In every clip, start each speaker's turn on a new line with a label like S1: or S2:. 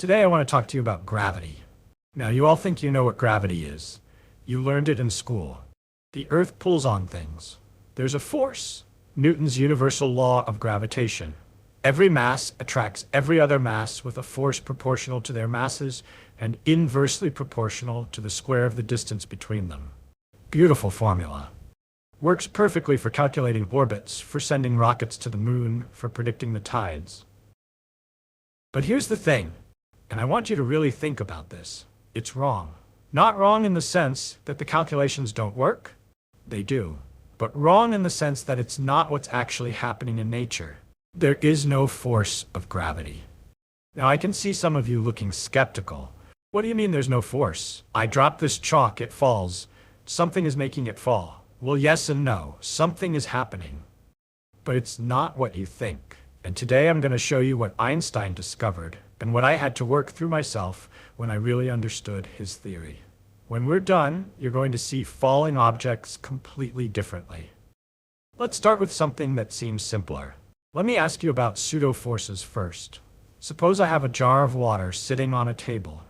S1: Today I want to talk to you about gravity. Now, you all think you know what gravity is. You learned it in school. The Earth pulls on things. There's a force, Newton's universal law of gravitation. Every mass attracts every other mass with a force proportional to their masses and inversely proportional to the square of the distance between them. Beautiful formula. Works perfectly for calculating orbits, for sending rockets to the moon, for predicting the tides. But here's the thing, and I want you to really think about this. It's wrong. Not wrong in the sense that the calculations don't work. They do. But wrong in the sense that it's not what's actually happening in nature. There is no force of gravity. Now, I can see some of you looking skeptical. What do you mean there's no force? I drop this chalk, it falls. Something is making it fall. Well, yes and no. Something is happening. But it's not what you think. And today I'm going to show you what Einstein discovered and what I had to work through myself when I really understood his theory. When we're done, you're going to see falling objects completely differently. Let's start with something that seems simpler. Let me ask you about pseudo forces first. Suppose I have a jar of water sitting on a table.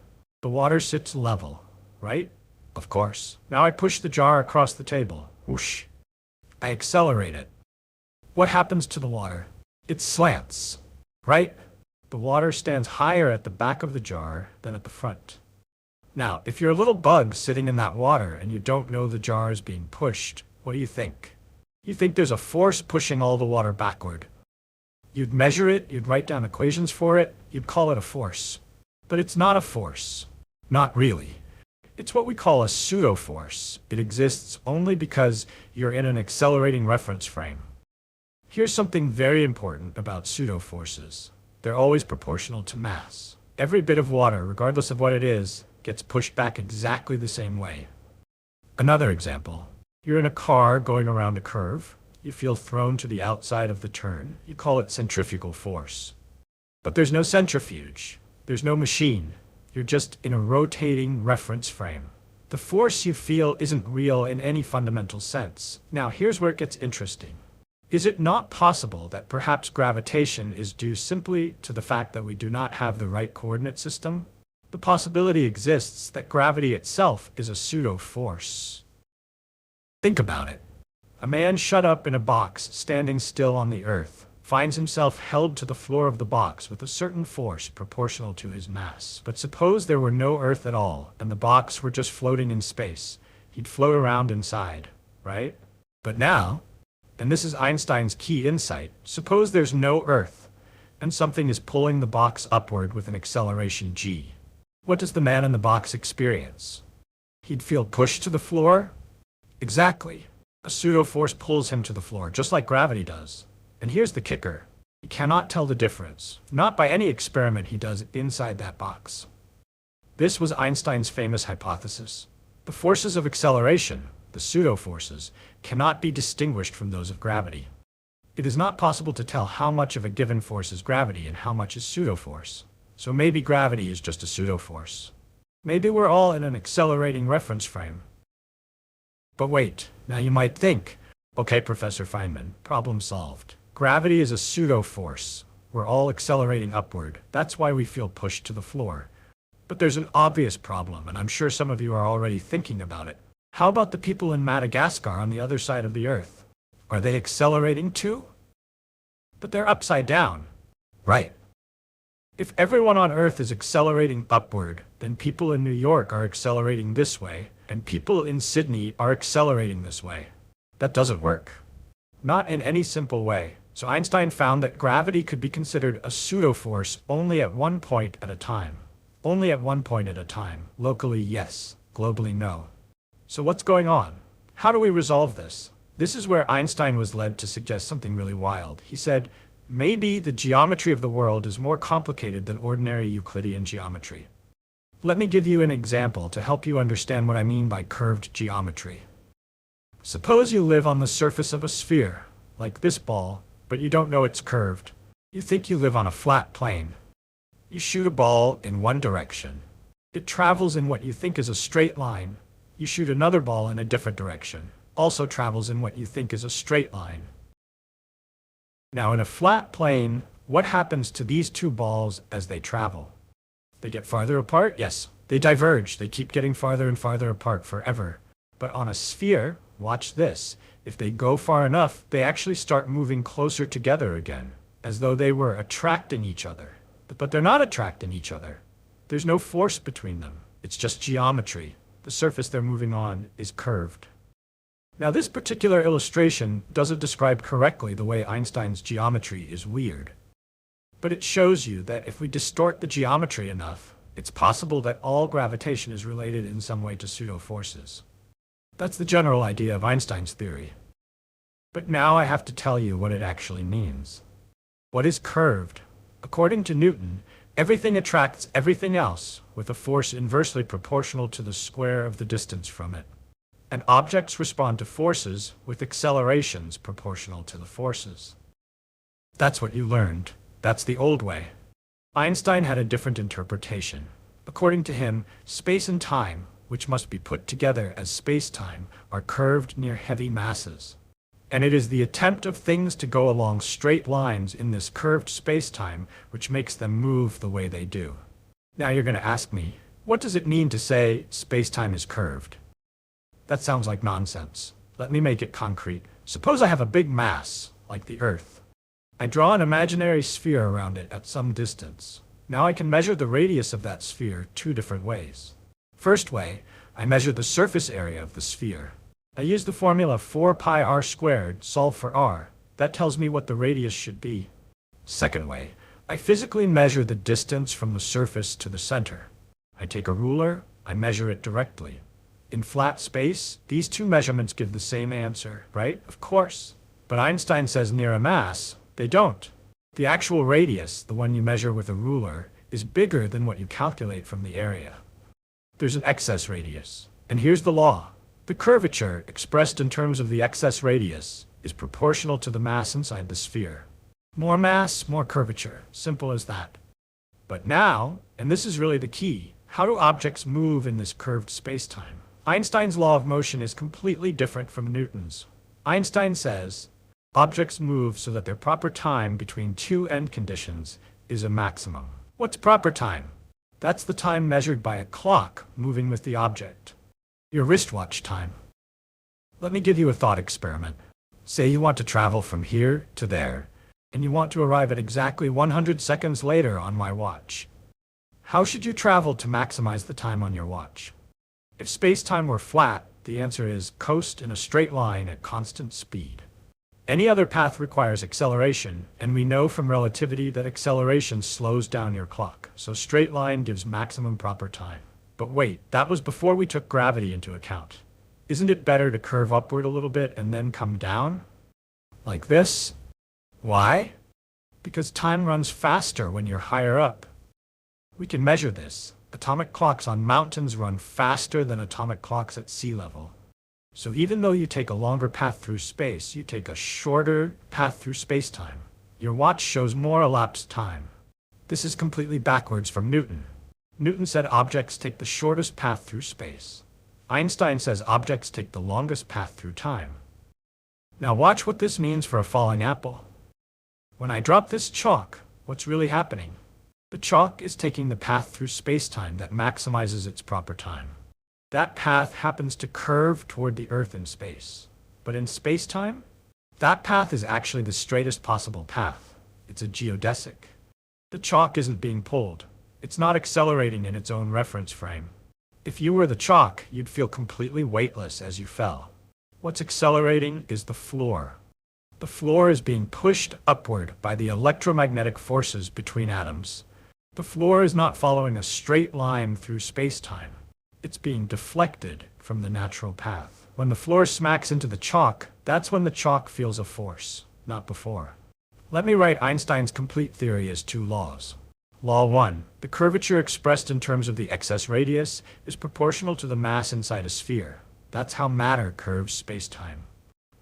S1: The water sits level, right? Of course. Now I push the jar across the table. Whoosh. I accelerate it. What happens to the water? It slants, right? The water stands higher at the back of the jar than at the front. Now, if you're a little bug sitting in that water and you don't know the jar is being pushed, what do you think? You think there's a force pushing all the water backward. You'd measure it, you'd write down equations for it, you'd call it a force. But it's not a force. Not really. It's what we call a pseudo force. It exists only because you're in an accelerating reference frame. Here's something very important about pseudo forces. They're always proportional to mass. Every bit of water, regardless of what it is, gets pushed back exactly the same way. Another example. You're in a car going around a curve. You feel thrown to the outside of the turn. You call it centrifugal force. But there's no centrifuge. There's no machine. You're just in a rotating reference frame. The force you feel isn't real in any fundamental sense. Now, here's where it gets interesting. Is it not possible that perhaps gravitation is due simply to the fact that we do not have the right coordinate system? The possibility exists that gravity itself is a pseudo force. Think about it. A man shut up in a box, standing still on the earth, finds himself held to the floor of the box with a certain force proportional to his mass. But suppose there were no earth at all, and the box were just floating in space. He'd float around inside, right? But now, and this is Einstein's key insight, suppose there's no earth, and something is pulling the box upward with an acceleration g. What does the man in the box experience? He'd feel pushed to the floor? Exactly. A pseudo force pulls him to the floor, just like gravity does. And here's the kicker. He cannot tell the difference, not by any experiment he does inside that box. This was Einstein's famous hypothesis. The forces of acceleration, the pseudo forces, cannot be distinguished from those of gravity. It is not possible to tell how much of a given force is gravity and how much is pseudo force. So maybe gravity is just a pseudo force. Maybe we're all in an accelerating reference frame. But wait, now you might think, okay, Professor Feynman, problem solved. Gravity is a pseudo force. We're all accelerating upward. That's why we feel pushed to the floor. But there's an obvious problem, and I'm sure some of you are already thinking about it. How about the people in Madagascar on the other side of the Earth? Are they accelerating too? But they're upside down. Right. If everyone on Earth is accelerating upward, then people in New York are accelerating this way, and people in Sydney are accelerating this way. That doesn't work. Not in any simple way. So Einstein found that gravity could be considered a pseudo force only at one point at a time. Only at one point at a time. Locally, yes. Globally, no. So what's going on? How do we resolve this? This is where Einstein was led to suggest something really wild. He said, maybe the geometry of the world is more complicated than ordinary Euclidean geometry. Let me give you an example to help you understand what I mean by curved geometry. Suppose you live on the surface of a sphere, like this ball, but you don't know it's curved. You think you live on a flat plane. You shoot a ball in one direction. It travels in what you think is a straight line. You shoot another ball in a different direction, also travels in what you think is a straight line. Now, in a flat plane, what happens to these two balls as they travel? They get farther apart? Yes. They diverge. They keep getting farther and farther apart forever. But on a sphere, watch this. If they go far enough, they actually start moving closer together again, as though they were attracting each other. But they're not attracting each other. There's no force between them. It's just geometry. The surface they're moving on is curved. Now, this particular illustration doesn't describe correctly the way Einstein's geometry is weird. But it shows you that if we distort the geometry enough, it's possible that all gravitation is related in some way to pseudo forces. That's the general idea of Einstein's theory. But now I have to tell you what it actually means. What is curved? According to Newton, everything attracts everything else with a force inversely proportional to the square of the distance from it. And objects respond to forces with accelerations proportional to the forces. That's what you learned. That's the old way. Einstein had a different interpretation. According to him, space and time, which must be put together as spacetime, are curved near heavy masses. And it is the attempt of things to go along straight lines in this curved spacetime which makes them move the way they do. Now you're going to ask me, what does it mean to say spacetime is curved? That sounds like nonsense. Let me make it concrete. Suppose I have a big mass, like the Earth. I draw an imaginary sphere around it at some distance. Now I can measure the radius of that sphere two different ways. First way, I measure the surface area of the sphere. I use the formula 4 pi r squared, solve for r. That tells me what the radius should be. Second way, I physically measure the distance from the surface to the center. I take a ruler, I measure it directly. In flat space, these two measurements give the same answer, right? Of course. But Einstein says near a mass, they don't. The actual radius, the one you measure with a ruler, is bigger than what you calculate from the area. There's an excess radius. And here's the law. The curvature, expressed in terms of the excess radius, is proportional to the mass inside the sphere. More mass, more curvature. Simple as that. But now, and this is really the key, how do objects move in this curved spacetime? Einstein's law of motion is completely different from Newton's. Einstein says, objects move so that their proper time between two end conditions is a maximum. What's proper time? That's the time measured by a clock moving with the object. Your wristwatch time. Let me give you a thought experiment. Say you want to travel from here to there, and you want to arrive at exactly 100 seconds later on my watch. How should you travel to maximize the time on your watch? If space-time were flat, the answer is coast in a straight line at constant speed. Any other path requires acceleration, and we know from relativity that acceleration slows down your clock, so straight line gives maximum proper time. But wait, that was before we took gravity into account. Isn't it better to curve upward a little bit and then come down? Like this? Why? Because time runs faster when you're higher up. We can measure this. Atomic clocks on mountains run faster than atomic clocks at sea level. So even though you take a longer path through space, you take a shorter path through space-time. Your watch shows more elapsed time. This is completely backwards from Newton. Newton said objects take the shortest path through space. Einstein says objects take the longest path through time. Now watch what this means for a falling apple. When I drop this chalk, what's really happening? The chalk is taking the path through space-time that maximizes its proper time. That path happens to curve toward the Earth in space. But in space-time, that path is actually the straightest possible path. It's a geodesic. The chalk isn't being pulled. It's not accelerating in its own reference frame. If you were the chalk, you'd feel completely weightless as you fell. What's accelerating is the floor. The floor is being pushed upward by the electromagnetic forces between atoms. The floor is not following a straight line through space-time. It's being deflected from the natural path. When the floor smacks into the chalk, that's when the chalk feels a force, not before. Let me write Einstein's complete theory as two laws. Law 1. The curvature expressed in terms of the excess radius is proportional to the mass inside a sphere. That's how matter curves space-time.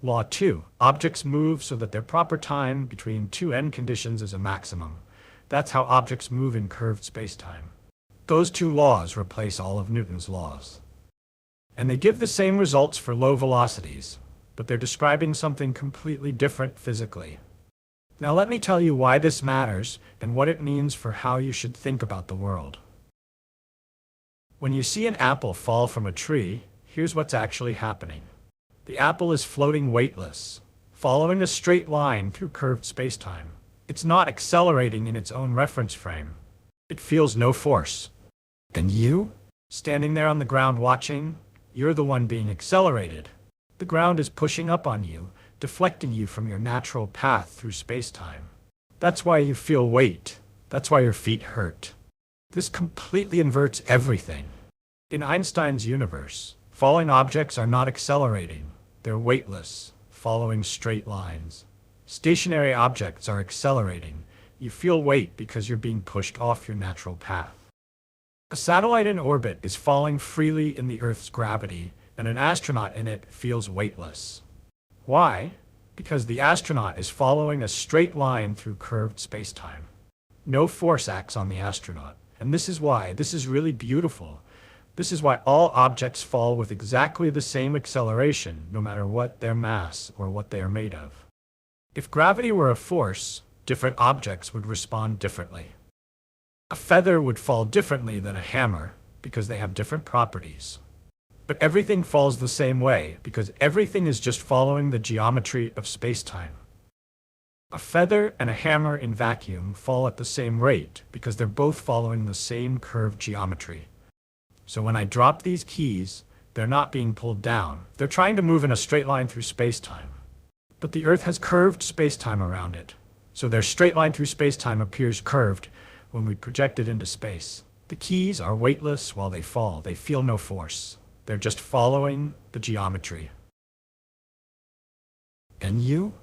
S1: Law 2. Objects move so that their proper time between two end conditions is a maximum. That's how objects move in curved space-time. Those two laws replace all of Newton's laws. And they give the same results for low velocities, but they're describing something completely different physically. Now let me tell you why this matters and what it means for how you should think about the world. When you see an apple fall from a tree, here's what's actually happening. The apple is floating weightless, following a straight line through curved spacetime. It's not accelerating in its own reference frame. It feels no force. And you, standing there on the ground watching, you're the one being accelerated. The ground is pushing up on you, deflecting you from your natural path through spacetime. That's why you feel weight. That's why your feet hurt. This completely inverts everything. In Einstein's universe, falling objects are not accelerating. They're weightless, following straight lines. Stationary objects are accelerating. You feel weight because you're being pushed off your natural path. A satellite in orbit is falling freely in the Earth's gravity, and an astronaut in it feels weightless. Why? Because the astronaut is following a straight line through curved spacetime. No force acts on the astronaut. And this is why this is really beautiful. This is why all objects fall with exactly the same acceleration, no matter what their mass or what they are made of. If gravity were a force, different objects would respond differently. A feather would fall differently than a hammer because they have different properties. But everything falls the same way because everything is just following the geometry of spacetime. A feather and a hammer in vacuum fall at the same rate because they're both following the same curved geometry. So when I drop these keys, they're not being pulled down. They're trying to move in a straight line through spacetime. But the Earth has curved spacetime around it. So their straight line through spacetime appears curved when we project it into space. The keys are weightless while they fall. They feel no force. They're just following the geometry. And you,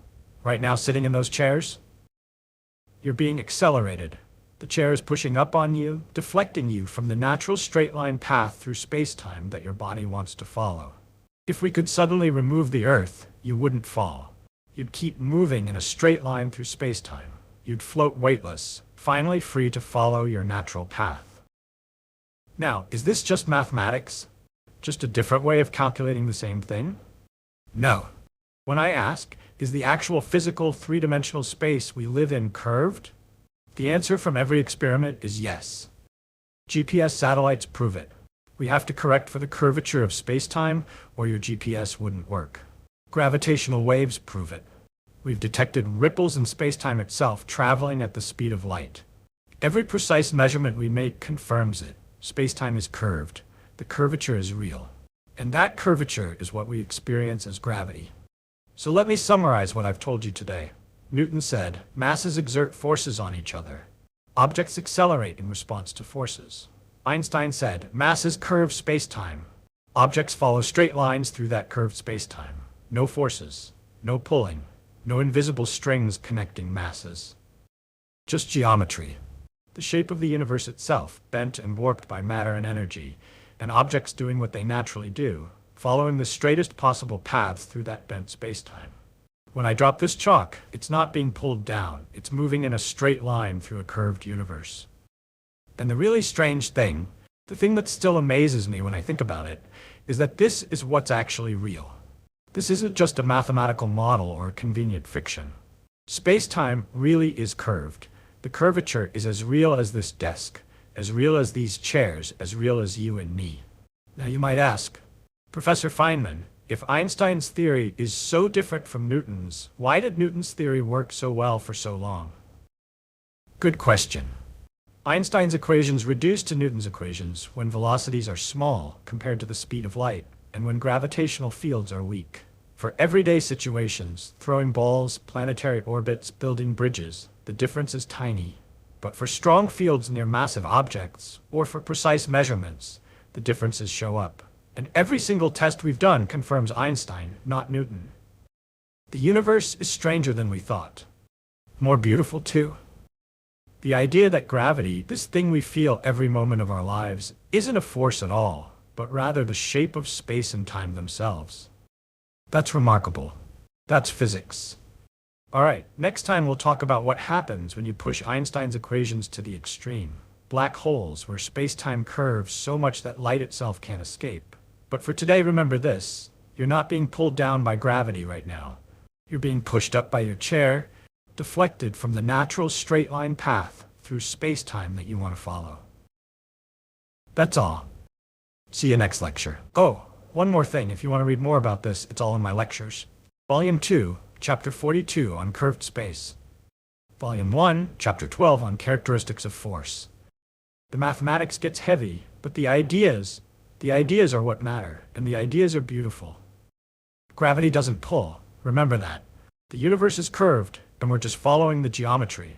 S1: right now sitting in those chairs, you're being accelerated. The chair is pushing up on you, deflecting you from the natural straight line path through spacetime that your body wants to follow. If we could suddenly remove the Earth, you wouldn't fall. You'd keep moving in a straight line through spacetime. You'd float weightless, finally free to follow your natural path. Now, is this just mathematics? Just a different way of calculating the same thing? No. When I ask, is the actual physical three-dimensional space we live in curved? The answer from every experiment is yes. GPS satellites prove it. We have to correct for the curvature of spacetime, or your GPS wouldn't work. Gravitational waves prove it. We've detected ripples in spacetime itself traveling at the speed of light. Every precise measurement we make confirms it. Spacetime is curved. The curvature is real. And that curvature is what we experience as gravity. So let me summarize what I've told you today. Newton said, masses exert forces on each other. Objects accelerate in response to forces. Einstein said, masses curve spacetime. Objects follow straight lines through that curved spacetime. No forces, no pulling, no invisible strings connecting masses. Just geometry. The shape of the universe itself, bent and warped by matter and energy, and objects doing what they naturally do, following the straightest possible paths through that bent spacetime. When I drop this chalk, it's not being pulled down. It's moving in a straight line through a curved universe. And the really strange thing, the thing that still amazes me when I think about it, is that this is what's actually real. This isn't just a mathematical model or a convenient fiction. Space-time really is curved. The curvature is as real as this desk, as real as these chairs, as real as you and me. Now you might ask, Professor Feynman, if Einstein's theory is so different from Newton's, why did Newton's theory work so well for so long? Good question. Einstein's equations reduce to Newton's equations when velocities are small compared to the speed of light, and when gravitational fields are weak. For everyday situations, throwing balls, planetary orbits, building bridges, the difference is tiny. But for strong fields near massive objects, or for precise measurements, the differences show up. And every single test we've done confirms Einstein, not Newton. The universe is stranger than we thought. More beautiful too. The idea that gravity, this thing we feel every moment of our lives, isn't a force at all, but rather the shape of space and time themselves. That's remarkable. That's physics. Alright, next time we'll talk about what happens when you push Einstein's equations to the extreme. Black holes, where space-time curves so much that light itself can't escape. But for today, remember this. You're not being pulled down by gravity right now. You're being pushed up by your chair, deflected from the natural straight-line path through space-time that you want to follow. That's all. See you next lecture. Oh, one more thing. If you want to read more about this, it's all in my lectures. Volume 2, Chapter 42 on curved space. Volume 1, Chapter 12 on characteristics of force. The mathematics gets heavy, but the ideas are what matter, and the ideas are beautiful. Gravity doesn't pull. Remember that. The universe is curved, and we're just following the geometry.